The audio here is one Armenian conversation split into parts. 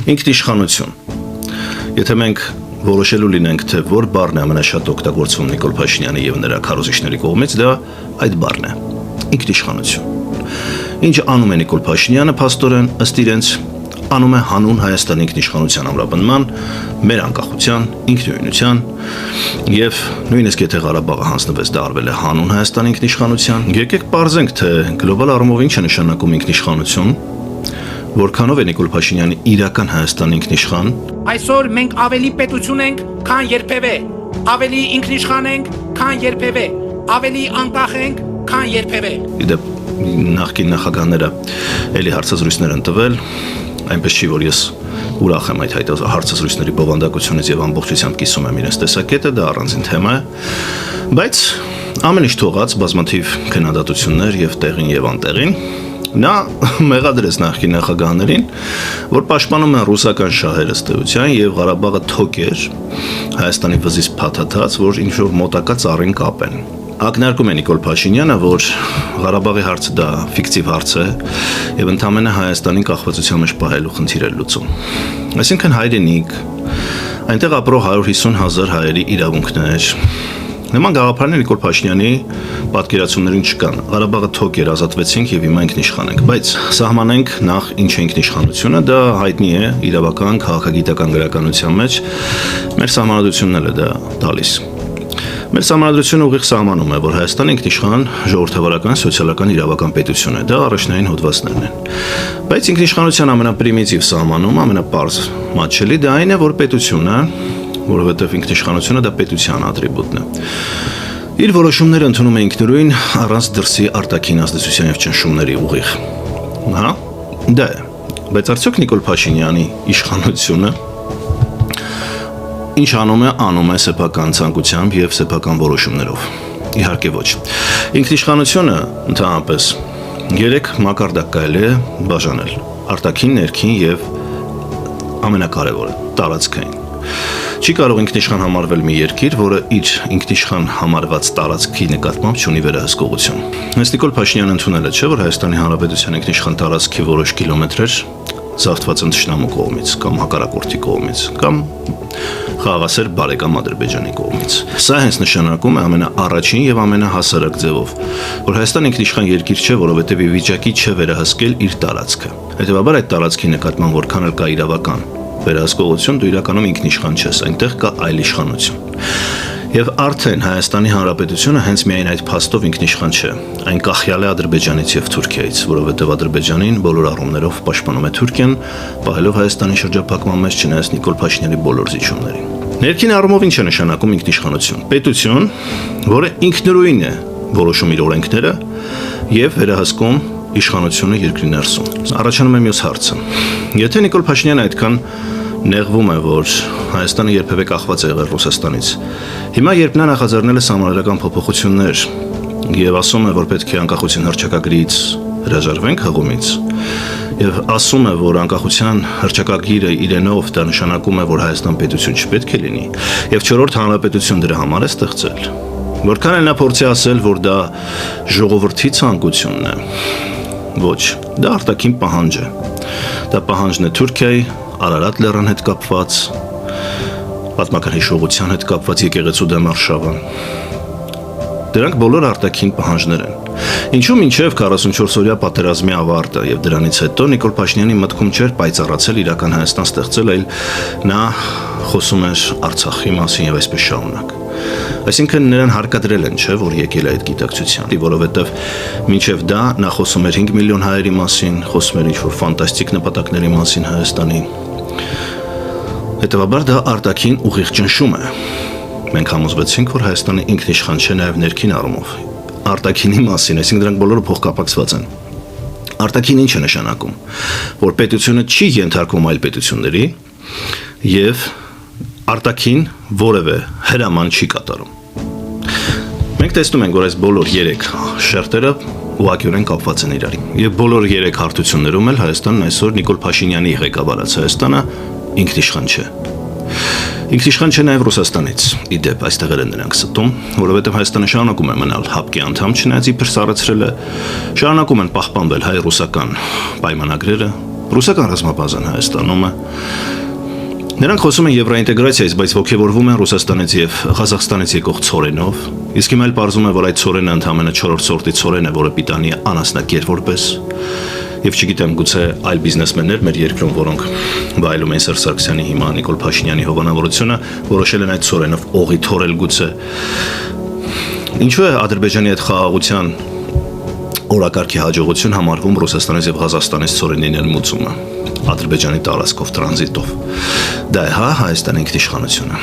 Ինքնիշխանություն։ Եթե մենք որոշելու լինենք, թե որ բառն է ամենաշատ օգտագործվում Նիկոլ Փաշինյանի եւ նրա քարոզիչների կողմից, դա այդ բառն է՝ ինքնիշխանություն։ Ինչ անում է Նիկոլ Փաշինյանը, փաստորեն, ըստ իրենց, անում է հանուն Հայաստանի ինքնիշխանության ամրապնդման, մեր անկախության, ինքնուրույնության եւ նույնիսկ եթե Ղարաբաղը հանձնվեց, դա արվել է հանուն Հայաստանի ինքնիշխանության։ Եկեք պարզենք, թե գլոբալ առումով ինչ է նշանակում ինքնիշխանություն, որքանով է Նիկոլ Փաշինյանը իրական Հայաստանի ինքնիշխան։ Այսօր մենք ավելի պետություն ենք, քան երբևէ, ավելի ինքնիշխան ենք, քան երբևէ, ավելի անկախ ենք, քան երբևէ։ Իդեպ նախկին նախագահները էլի հարցազրույցներ են տվել, այնպես չի, որ ես ուրախ եմ այդ հարցազրույցների բովանդակությունից եւ ամբողջությամբ կիսում եմ իրենց տեսակետը, դա առանձին թեմա է, բայց ամեն ինչ թողած բազմաթիվ քննադատություններ եւ տեղին եւ անտեղին, նա մեղադրեց նախկին նախագահներին, որ պաշտպանում են ռուսական շահերը ըստ էության եւ Ղարաբաղը թոք էր Հայաստանի վզից փաթաթած, որ ինչ որ մոտակա ծառին կապեն։ Ակնարկում է Նիկոլ Փաշինյանը, որ Ղարաբաղի հարցը դա ֆիկտիվ հարց է եւ ընդամենը Հայաստանի կախվածության մեջ պահելու խնդիր է լուծում։ Այսինքն հայրենիք, այնտեղ ապրող 150,000 հայերի իրավունքներ, նման գաղափարներ Նիկոլ Փաշինյանի պատկերացումներին չկան։ Ղարաբաղը թոք էր, ազատվեցինք եւ հիմա ինքնիշխան ենք, բայց սահմանենք նախ ինչ է ինքնիշխանությունը, դա հայտնի է իրավական, քաղաքագիտական գրականության մեջ, մեր սահմանադրությունն էլ է դա տալիս։ Մեր սահմանադրությունը ուղիղ սահմանում է, որ Հայաստանը ինքնիշխան ժողովրդավարական, սոցիալական, իրավական պետություն է, դա առաջնային հոդվածներն են։ Բայց ինքնիշխանության ամենապրիմիտիվ սահմանումը, ամենապարզ մատչելի դա այն է, որ պետությունը, որովհետև ինքնիշխանությունը դա պետության ատրիբուտն է, իր որոշումները ընդունում է ինքնուրույն, առանց դրսի արտաքին ազդեցության եւ ճնշումների ուղիղ։ Հա, դա է։ Բայց արդյոք Նիկոլ Փաշինյանի իշխանությունը ինչ անում է սեփական ցանկությամբ եւ սեփական որոշումներով։ Իհարկե ոչ։ Ինքնիշխանությունը ընդհանրապես 3 մակարդակ կարելի է բաժանել՝ արտաքին, ներքին եւ ամենակարևորը՝ տարածքային։ Չի կարող ինքնիշխան համարվել մի երկիր, որը իր ինքնիշխան համարված տարածքի նկատմամբ չունի վերահսկողություն։ Հենց Նիկոլ Փաշինյանը ընդունել է, չէ՞, որ Հայաստանի Հանրապետության ինքնիշխան տարածքի որոշ կիլոմետրեր զավթված են թշնամու կողմից կամ հակառակորդի կողմից կամ խաղաղասեր բարեկամ Ադրբեջանի կողմից։ Սա հենց նշանակում է ամենաառաջին եւ ամենահասարակ ձևով, որ Հայաստանը ինքնիշխան երկիր չէ, որովհետեւ ի վիճակի չէ վերահսկել իր տարածքը։ Հետևաբար այդ տարածքի նկատմամբ որքան էլ կա իրավական վերահսկողություն, դու իրականում ինքնիշխան չես, այնտեղ կա այլ իշխանություն։ Եվ արդեն Հայաստանի Հանրապետությունը հենց միայն այդ փաստով ինքնիշխան չէ, այն կախյալ է Ադրբեջանից եւ Թուրքիայից, որովհետեւ Ադրբեջանին բոլոր առումներով պաշտպանում է Թուրքիան, պահելով Հայաստանի շրջափակման մեջ չնայած Նիկոլ Փաշինյանի բոլոր զիջումներին։ Ներքին առումով ինչ է նշանակում ինքնիշխանություն։ Պետություն, որը ինքնուրույն է որոշում իր օրենքները եւ վերահսկում իշխանությունը երկրի ներսում։ Առաջանում է մյուս հարցը։ Եթե Նիկոլ Փաշինյանը այդքան նեղվում է, որ Հայաստանը երբևէ կախված է եղել Ռուսաստանից, հիմա երբ նա նախաձեռնել է սահմանադրական փոփոխություններ եւ ասում է, որ պետք է անկախության հռչակագրից հրաժարվենք հղումից, եւ ասում է, որ անկախության հռչակագիրը իրենով դա նշանակում է, որ Հայաստան պետություն չպետք է լինի, եւ 4-րդ հանրապետություն դրա համար է ստեղծել։ Որքան էլ նա փորձի ասել, որ դա ժողովրդի ցանկությունն է, ոչ, դա արտաքին պահանջ է։ Դա պահանջն է Թուրքիայի, Արարատ լեռան հետ կապված, պատմական հիշողության հետ կապված եկեղեցու դեմ արշավը։ Դրանք բոլոր արտաքին պահանջներ են։ Ինչու մինչև 44-օրյա պատերազմի ավարտը եւ դրանից հետո Նիկոլ Փաշինյանի մտքում չէր պայծառացել իրական Հայաստան ստեղծել, այլ նա խոսում էր Արցախի մասին եւ այսպես շարունակ։ Այսինքն նրան հարկադրել են, չէ, որ եկել է այդ գիտակցության, որովհետև մինչև դա նա խոսում էր 5 միլիոն հայերի մասին, խոսում էր ինչ-որ ֆանտաստիկ նպատակների մասին Հայաստանի։ Հետևաբար դա արտաքին ուղիղ ճնշում է։ Մենք համոզվեցինք, որ Հայաստանը ինքնիշխան չէ նաև ներքին առումով։ Արտաքինի մասին, այսինքն դրանք բոլորը փոխկապակցված են։ Արտաքին ինչ է նշանակում, որ պետությունը չի ենթարկվում այլ պետությունների եւ արտաքին որևէ հրաման չի կատարում։ Մենք տեսնում ենք, որ այս բոլոր 3 շերտերը ուղղակիորեն կապված են իրար։ Եվ բոլոր 3 հարթություններում էլ Հայաստանն այսօր Նիկոլ Փաշինյանի ղեկավարած Հայաստանը ինքնիշխան չէ։ Ինքնիշխան չէ նաև Ռուսաստանից։ Իդեպ այստեղ են նրանք ստում, որովհետև Հայաստանը շարունակում է մնալ ՀԱՊԿ-ի անդամ, չնայած իբր սառեցրել է, շարունակում են պահպանվել հայ-ռուսական պայմանագրերը, Ռուսական ռազմաբազան Հայաստանում է։ Նրանք խոսում են եվրոինտեգրացիայից, բայց ողջևորվում են Ռուսաստանից եւ Ղազախստանից եկող ցորենով։ Իսկ հիմա էլ պարզում է, որ այդ ցորենը ընդամենը 4-րդ սորտի ցորեն է, որը պիտանի անասնակեր որպես։ Եվ չգիտեմ, գուցե այլ բիզնեսմեններ մեր երկրում, որոնք վայելում են Սերժ Սարգսյանի հիմա Նիկոլ Փաշինյանի հովանավորությունը, որոշել են այդ ցորենով օղի թորել գուցե։ Ինչու է Ադրբեջանի այդ խաղաղության օրակարգի հաջողություն համարվում Ռուսաստանից եւ Ղազախստանից ցորենին մուծումը Ադրբեջանի տարածքով տրանզիտով։ Դա է Հայաստանի ինքնիշխանությունը։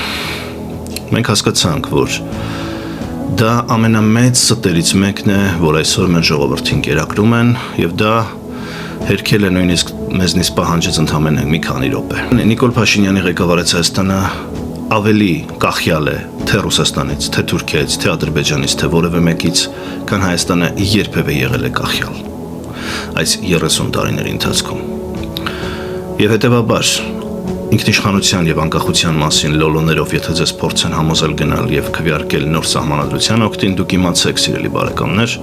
Մենք հասկացանք, որ դա ամենամեծ ստերից մեկն է, որ այսօր մեր ժողովրդին կերակրում են, եւ դա հերքել է նույնիսկ մեզնից պահանջեց ընդամենը մի քանի րոպե։ Նիկոլ Փաշինյանի ղեկավարած Հայաստանը ավելի կախյալ է թե Ռուսաստանից, թե Թուրքիայից, թե Ադրբեջանից, թե որևէ մեկից, քան Հայաստանը երբևէ եղել է կախյալ այս 30 տարիների ընթացքում։ Եվ հետևաբար ինքնիշխանության եւ անկախության մասին լոլոներով եթե ձեզ փորձեն համոզել գնալ եւ քվեարկել նոր սահմանադրության օգտին, դուք իմացեք, սիրելի բարեկամներ,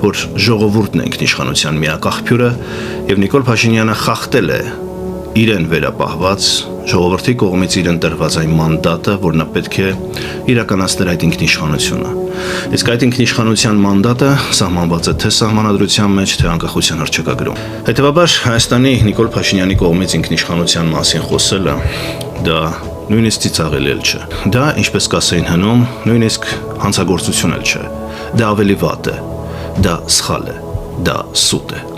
որ ժողովուրդն է ինքնիշխանության միակ աղբյուրը եւ Նիկոլ Փաշինյանը խախտել է իրեն վերապահված ժողովրդի կողմից իրեն տրված այն մանդատը, որ նա պետք է իրականացներ այդ ինքնիշխանությունը։ Իսկ այդ ինքնիշխանության մանդատը սահմանված է թե սահմանադրության մեջ, թե անկախության հռչակագրում։ Հետևաբար Հայաստանի Նիկոլ Փաշինյանի կողմից ինքնիշխանության մասին խոսելը դա նույնիսկ ծիծաղելի չէ։ Դա, ինչպես կասեին հնում, նույնիսկ հանցագործություն չէ։ Դա ավելի վատ է։ Դա սխալ է։ Դա սուտ է։